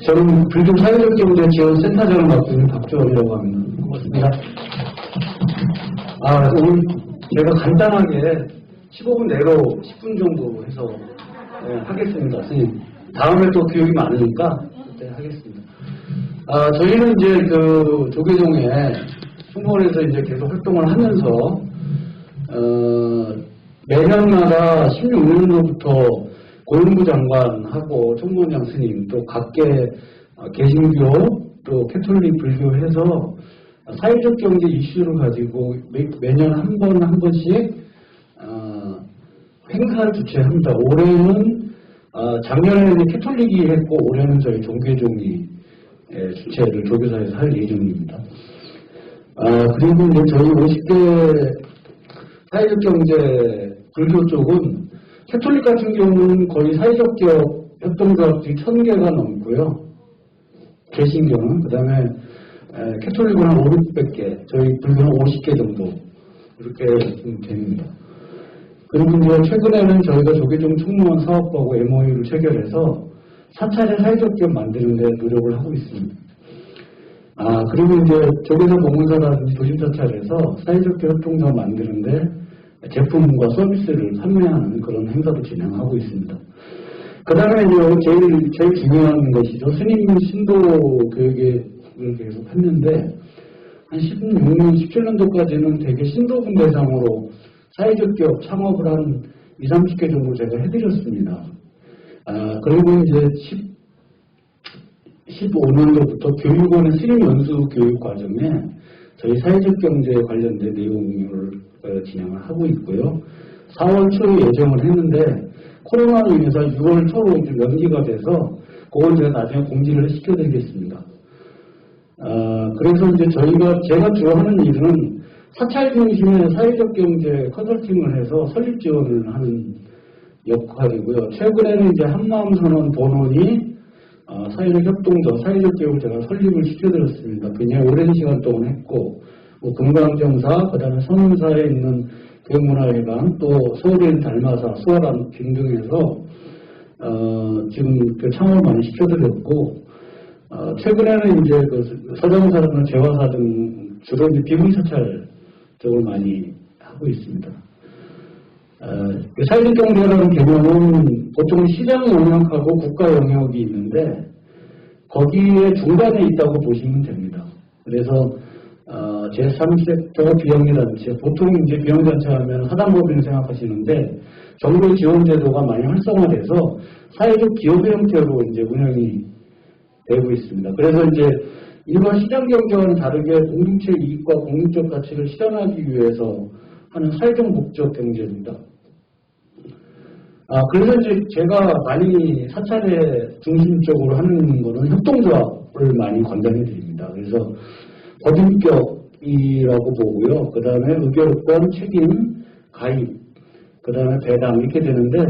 저는 불교 사회적 경제 지원 센터장을 맡고 있는 박주원이라고 합니다. 고맙습니다. 오늘 제가 간단하게 15분 내로 10분 정도 해서 하겠습니다. 선생님. 다음에 또 교육이 많으니까 그때 하겠습니다. 저희는 이제 그 조계종에 충무원에서 이제 계속 활동을 하면서 매년마다 16년도부터 고용부 장관하고 총무원장 스님 또 각계 개신교 또 캐톨릭 불교 해서 사회적 경제 이슈를 가지고 매년 한 번씩 행사를 주최합니다. 올해는 작년에는 캐톨릭이 했고 올해는 저희 종교종이 주최를 조교사에서 할 예정입니다. 그리고 이제 저희 50개 사회적 경제 불교 쪽은 캐톨릭 같은 경우는 거의 사회적 기업 협동조합들이 1000개가 넘고요. 개신교는 그 다음에 캐톨릭은 한 500개, 저희 불교는 50개 정도 이렇게 됩니다. 그리고 이제 최근에는 저희가 조계종 총무원 사업부하고 MOU를 체결해서 사찰의 사회적 기업 만드는 데 노력을 하고 있습니다. 그리고 이제 조계사 봉문사라든지 도심사찰에서 사회적 기업 협동조합 만드는데 제품과 서비스를 판매하는 그런 행사도 진행하고 있습니다. 그 다음에 이제 제일 중요한 것이죠. 스님 신도 교육을 계속 했는데, 한 16년, 17년도까지는 되게 신도분 대상으로 사회적 기업 창업을 한 20, 30개 정도 제가 해드렸습니다. 그리고 이제 15년도부터 교육원의 스님 연수 교육 과정에 저희 사회적 경제에 관련된 내용을 진행을 하고 있고요. 4월 초에 예정을 했는데 코로나로 인해서 6월 초로 이제 연기가 돼서 그건 제가 나중에 공지를 시켜드리겠습니다. 그래서 이제 제가 주로 하는 일은 사찰 중심의 사회적 경제 컨설팅을 해서 설립 지원을 하는 역할이고요. 최근에는 이제 한마음선언 본원이 사회적 협동조, 사회적 교육을 제가 설립을 시켜드렸습니다. 굉장히 오랜 시간 동안 했고, 금강정사, 그 다음에 선운사에 있는 교육문화회관, 또 서울에 있는 달마사, 수아람 등등에서 지금 그 창업을 많이 시켜드렸고, 최근에는 이제 그 서정사나 재화사 등 주로 이제 비문사찰 쪽을 많이 하고 있습니다. 사회적 경제라는 개념은 보통 시장 영역하고 국가 영역이 있는데 거기에 중간에 있다고 보시면 됩니다. 그래서 제3섹터 비영리단체, 보통 이제 비영리단체 하면 사단법인을 생각하시는데 정부 지원 제도가 많이 활성화돼서 사회적 기업의 형태로 이제 운영이 되고 있습니다. 그래서 이제 일반 시장 경제와는 다르게 공동체 이익과 공익적 가치를 실현하기 위해서 하는 사회적 목적 경제입니다. 그래서 이제 제가 많이 사찰에 중심적으로 하는 거는 협동조합을 많이 권장해 드립니다. 그래서 법인격이라고 보고요. 그 다음에 의결권, 책임, 가입, 그 다음에 배당 이렇게 되는데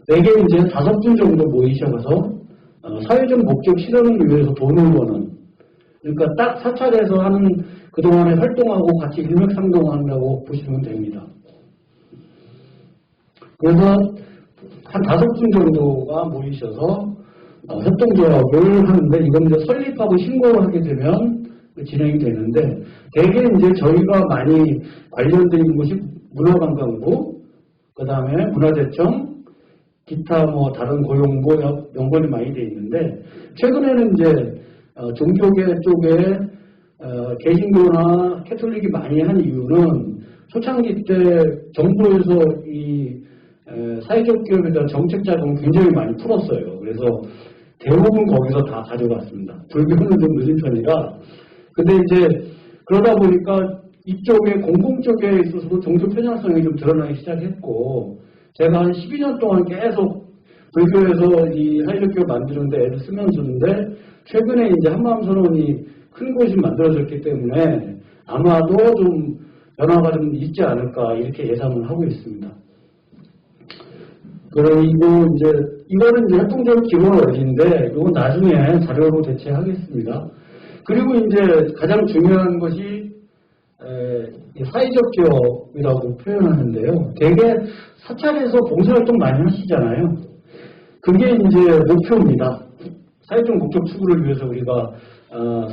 대개 이제 5분 정도 모이셔서 사회적 목적 실현을 위해서 돈을 버는, 그러니까 딱 사찰에서 하는 그동안에 활동하고 같이 일맥상통한다고 보시면 됩니다. 그래서 한 5분 정도가 모이셔서 협동조합을 하는데 이건 이제 설립하고 신고를 하게 되면 진행이 되는데 대개 이제 저희가 많이 관련되어 있는 곳이 문화관광부, 그 다음에 문화재청, 기타 뭐 다른 고용부 연관이 많이 되어 있는데 최근에는 이제 종교계 쪽에 개신교나 캐톨릭이 많이 한 이유는 초창기 때 정부에서 이 사회적 기업에 대한 정책 자금을 굉장히 많이 풀었어요. 그래서 대부분 거기서 다 가져갔습니다. 불교는 좀 늦은 편이라. 근데 이제 그러다 보니까 이쪽에 공공 쪽에 있어서도 종교 편향성이 좀 드러나기 시작했고, 제가 한 12년 동안 계속 불교에서 이 사회적 기업 만드는데 애를 쓰면서인데 최근에 이제 한마음선언이 큰 곳이 만들어졌기 때문에 아마도 좀 변화가 좀 있지 않을까 이렇게 예상을 하고 있습니다. 그리고 이제 이거는 이제 협동조합 기본 원리인데 이건 나중에 자료로 대체하겠습니다. 그리고 이제 가장 중요한 것이 사회적 기업이라고 표현하는데요. 대개 사찰에서 봉사활동 많이 하시잖아요. 그게 이제 목표입니다. 사회적 목적 추구를 위해서 우리가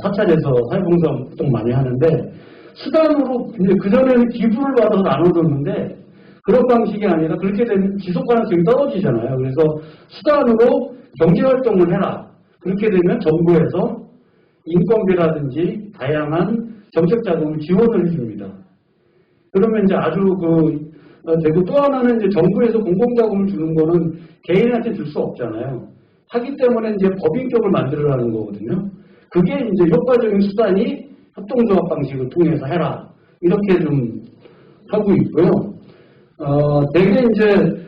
사찰에서 사회봉사 활동 많이 하는데 수단으로 이제 그전에는 기부를 받아서 나눠줬는데 그런 방식이 아니라 그렇게 되면 지속 가능성이 떨어지잖아요. 그래서 수단으로 경제활동을 해라. 그렇게 되면 정부에서 인건비라든지 다양한 정책 자금을 지원을 해줍니다. 그러면 이제 아주 되고 또 하나는 이제 정부에서 공공자금을 주는 거는 개인한테 줄 수 없잖아요. 하기 때문에 이제 법인격을 만들어라는 거거든요. 그게 이제 효과적인 수단이 협동조합 방식을 통해서 해라. 이렇게 좀 하고 있고요. 되게 이제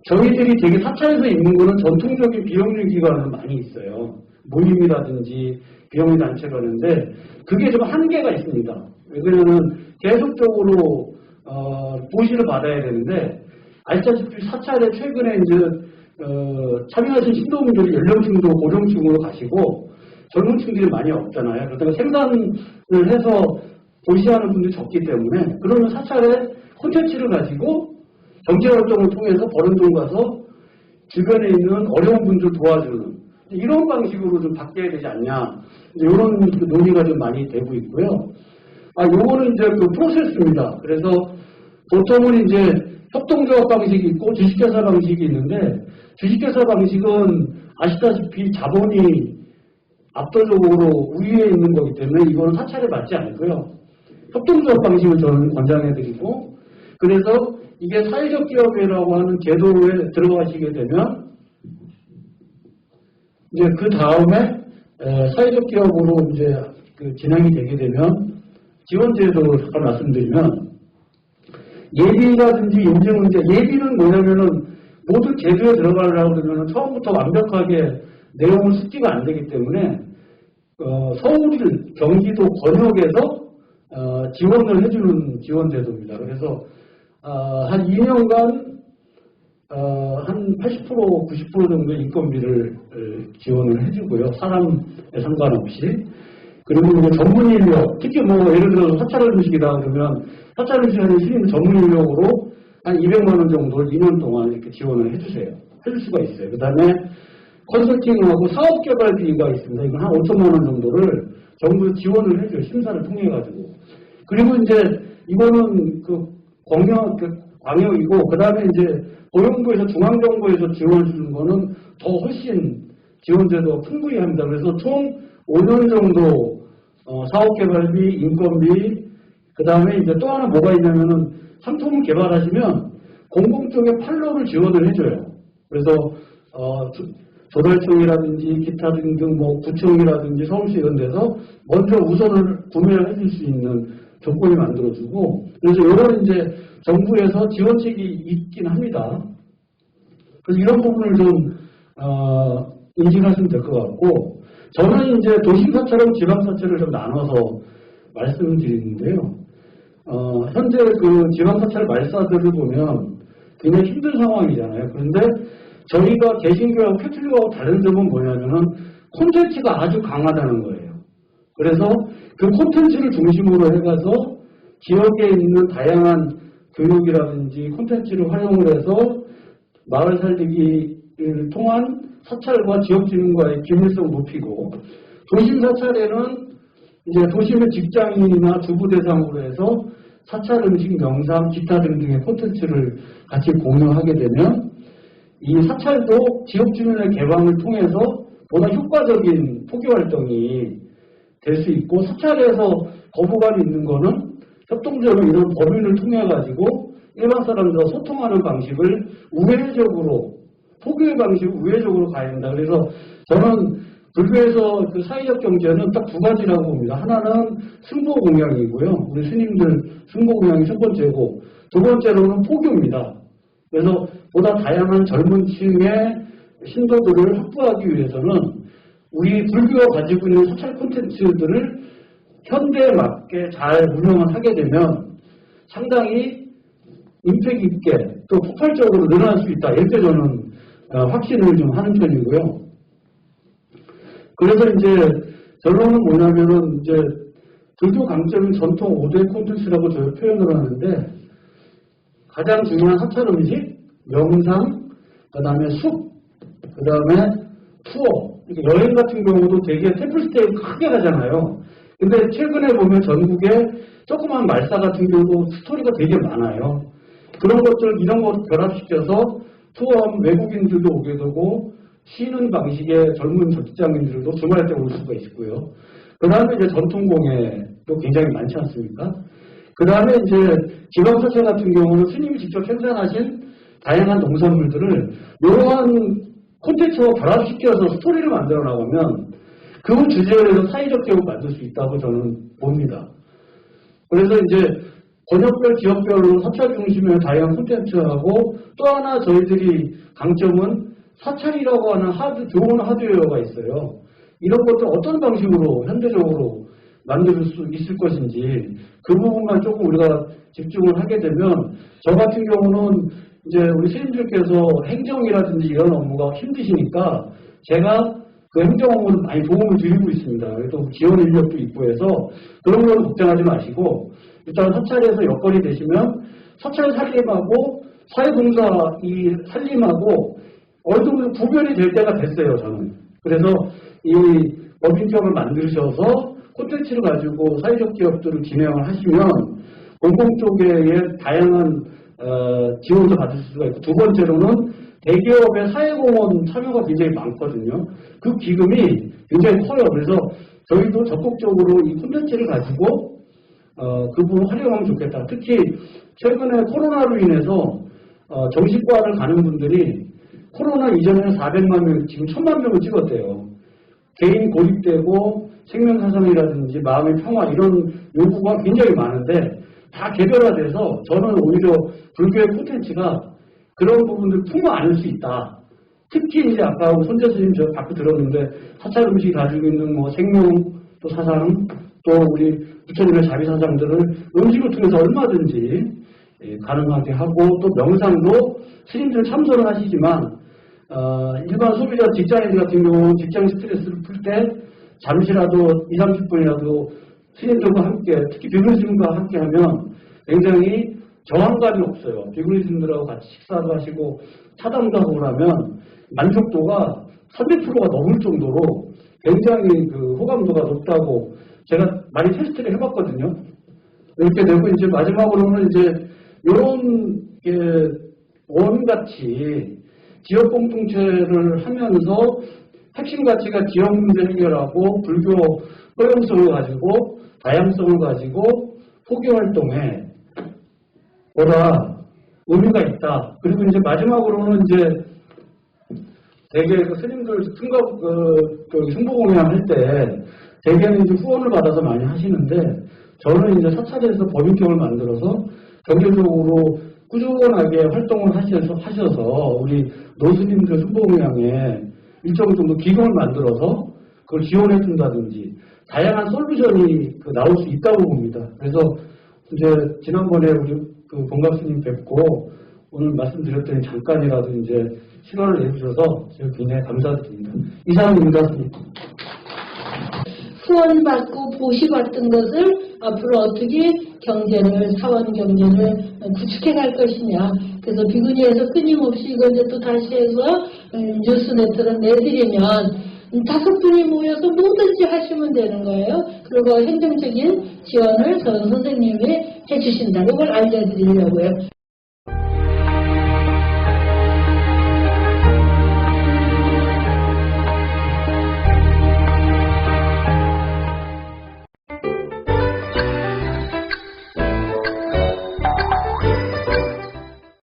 저희들이 되게 사찰에서 있는 거는 전통적인 비영리 기관은 많이 있어요. 모임이라든지 비영리 단체가 있는데 그게 좀 한계가 있습니다. 왜냐하면 계속적으로 보시를 받아야 되는데 아시다시피 사찰에 최근에 이제 참여하신 신도분들이 연령층도 고령층으로 가시고 젊은 층들이 많이 없잖아요. 그러다가 생산을 해서 보시하는 분들이 적기 때문에 그러면 사찰에 콘텐츠를 가지고 경제활동을 통해서 버는 돈 가서 주변에 있는 어려운 분들 도와주는 이런 방식으로 좀 바뀌어야 되지 않냐 이런 논의가 좀 많이 되고 있고요. 요거는 이제 그 프로세스입니다. 그래서 보통은 이제 협동조합 방식이 있고 주식회사 방식이 있는데 주식회사 방식은 아시다시피 자본이 압도적으로 우위에 있는 거기 때문에 이거는 사찰에 맞지 않고요. 협동조합 방식을 저는 권장해드리고 그래서 이게 사회적 기업이라고 하는 제도에 들어가시게 되면 이제 그 다음에 사회적 기업으로 이제 진행이 되게 되면 지원제도를 잠깐 말씀드리면 예비라든지 인증문제 예비는 뭐냐면은 모두 제도에 들어가려고 그러면 처음부터 완벽하게 내용을 숙지가 안 되기 때문에 서울, 경기도 권역에서 지원을 해주는 지원제도입니다. 그래서 한 2년간 한 80% 90% 정도의 인건비를 지원을 해주고요. 사람에 상관없이. 그리고 이제 전문 인력, 특히 뭐 예를 들어서 사찰을 주식이다 그러면 사찰을 주시는 스님 전문 인력으로 한 200만 원 정도를 2년 동안 이렇게 지원을 해주세요. 해줄 수가 있어요. 그 다음에 컨설팅하고 사업개발비가 있습니다. 이건 한 5천만 원 정도를 정부에서 지원을 해줘요. 심사를 통해가지고. 그리고 이제 이거는 광역이고 그 다음에 이제 고용부에서 중앙정부에서 지원을 주는 거는 더 훨씬 지원제도가 풍부히 합니다. 그래서 총 5년 정도 사업개발비, 인건비, 그 다음에 이제 또 하나 뭐가 있냐면은 상품을 개발하시면 공공 쪽에 판로를 지원을 해줘요. 그래서 조달청이라든지 기타 등등 뭐 구청이라든지 서울시 이런 데서 먼저 우선을 구매를 해줄 수 있는 조건이 만들어주고 그래서 이런 이제 정부에서 지원책이 있긴 합니다. 그래서 이런 부분을 좀 인식하시면 될 것 같고 저는 이제 도심사찰하고 지방사찰을 좀 나눠서 말씀드리는데요. 현재 그 지방사찰 말사들을 보면 굉장히 힘든 상황이잖아요. 그런데 저희가 개신교하고 캐톨릭하고 다른 점은 뭐냐면은 콘텐츠가 아주 강하다는 거예요. 그래서 그 콘텐츠를 중심으로 해가서 지역에 있는 다양한 교육이라든지 콘텐츠를 활용을 해서 마을 살리기를 통한 사찰과 지역주민과의 긴밀성 높이고 도심 사찰에는 이제 도심의 직장인이나 주부 대상으로 해서 사찰 음식, 명상, 기타 등등의 콘텐츠를 같이 공유하게 되면 이 사찰도 지역주민의 개방을 통해서 보다 효과적인 포교활동이 될 수 있고 사찰에서 거부감이 있는 거는 협동적으로 이런 법인을 통해 가지고 일반 사람들과 소통하는 방식을 우회적으로 포교의 방식을 우회적으로 가야 된다. 그래서 저는 불교에서 그 사회적 경제는 딱 두 가지라고 봅니다. 하나는 승보공양이고요. 우리 스님들 승보공양이 첫 번째고 두 번째로는 포교입니다. 그래서 보다 다양한 젊은 층의 신도들을 확보하기 위해서는 우리 불교가 가지고 있는 사찰 콘텐츠들을 현대에 맞게 잘 운영을 하게 되면 상당히 임팩 있게 또 폭발적으로 늘어날 수 있다. 이렇게 저는 확신을 좀 하는 편이고요. 그래서 이제 결론은 뭐냐면은 이제 불교 강점은 전통 5대 콘텐츠라고 저희 표현을 하는데 가장 중요한 사찰 음식, 명상, 그 다음에 숲, 그 다음에 투어, 그러니까 여행 같은 경우도 되게 템플스테이 크게 하잖아요. 근데 최근에 보면 전국에 조그만 말사 같은 경우도 스토리가 되게 많아요. 그런 것들, 이런 것 결합시켜서 투어하면 외국인들도 오게 되고, 쉬는 방식의 젊은 직장인들도 주말 때 올 수가 있고요. 그 다음에 이제 전통공예도 굉장히 많지 않습니까? 그 다음에 이제 지방사채 같은 경우는 스님이 직접 생산하신 다양한 농산물들을 이러한 콘텐츠와 결합시켜서 스토리를 만들어 나가면 그 주제에서 사회적 기업을 만들 수 있다고 저는 봅니다. 그래서 이제 번역별, 지역별로 사찰 중심의 다양한 콘텐츠하고 또 하나 저희들이 강점은 사찰이라고 하는 좋은 하드웨어가 있어요. 이런 것들 어떤 방식으로 현대적으로 만들 수 있을 것인지 그 부분만 조금 우리가 집중을 하게 되면 저 같은 경우는 이제 우리 스님들께서 행정이라든지 이런 업무가 힘드시니까 제가 그 행정 업무를 많이 도움을 드리고 있습니다. 또 지원 인력도 있고 해서 그런 건 걱정하지 마시고 일단 사찰에서 여건이 되시면 사찰 살림하고 사회봉사 이 살림하고 어느 정도 구별이 될 때가 됐어요, 저는. 그래서 이 법인격을 만드셔서 콘텐츠를 가지고 사회적 기업들을 진행을 하시면 공공 쪽의 다양한 지원도 받을 수가 있고 두 번째로는 대기업의 사회공헌 참여가 굉장히 많거든요. 그 기금이 굉장히 커요. 그래서 저희도 적극적으로 이 콘텐츠를 가지고 그 부분 활용하면 좋겠다. 특히 최근에 코로나로 인해서 정신과를 가는 분들이 코로나 이전에는 400만 명, 지금 1000만 명을 찍었대요. 개인 고립되고 생명사상이라든지 마음의 평화 이런 요구가 굉장히 많은데 다 개별화돼서 저는 오히려 불교의 콘텐츠가 그런 부분들 품어 안을 수 있다. 특히 이제 아까 손재 스님 저 밖에 들었는데 사찰 음식이 가지고 있는 뭐 생명 또 사상 또 우리 부처님의 자비사상들을 음식을 통해서 얼마든지 가능하게 하고 또 명상도 스님들 참선을 하시지만 일반 소비자 직장인들 같은 경우는 직장 스트레스를 풀 때 잠시라도 2, 30분이라도 스님들과 함께 특히 비구니 스님과 함께 하면 굉장히 저항감이 없어요. 비구니 스님들하고 같이 식사도 하시고 차담도 하고 그러면 만족도가 300%가 넘을 정도로 굉장히 그 호감도가 높다고 제가 많이 테스트를 해봤거든요. 이렇게 되고 이제 마지막으로는 이제 이런 원같이 지역 공동체를 하면서 핵심 가치가 지역 문제 해결하고 불교 허용성을 가지고 다양성을 가지고 포교 활동에 보다 의미가 있다. 그리고 이제 마지막으로는 이제 대개 그 스님들 승보공양 할 때 대개는 이제 후원을 받아서 많이 하시는데 저는 이제 사찰에서 법인격을 만들어서 경제적으로 꾸준하게 활동을 하셔서 우리 노스님들 승보공양에 일정 정도 기금을 만들어서 그걸 지원해 준다든지 다양한 솔루션이 나올 수 있다고 봅니다. 그래서 이제 지난번에 우리 그 본갑스님 뵙고 오늘 말씀드렸더니 잠깐이라도 이제 시간을 내주셔서 제가 굉장히 감사드립니다. 이상입니다. 후원받고 보시받던 것을 앞으로 어떻게 경제를, 사원 경제를 구축해 갈 것이냐. 그래서 비구니에서 끊임없이 이걸 이제 또 다시 해서 뉴스레터를 내드리면 5분이 모여서 뭐든지 하시면 되는 거예요. 그리고 행정적인 지원을 전 선생님이 해주신다. 이걸 알려드리려고요.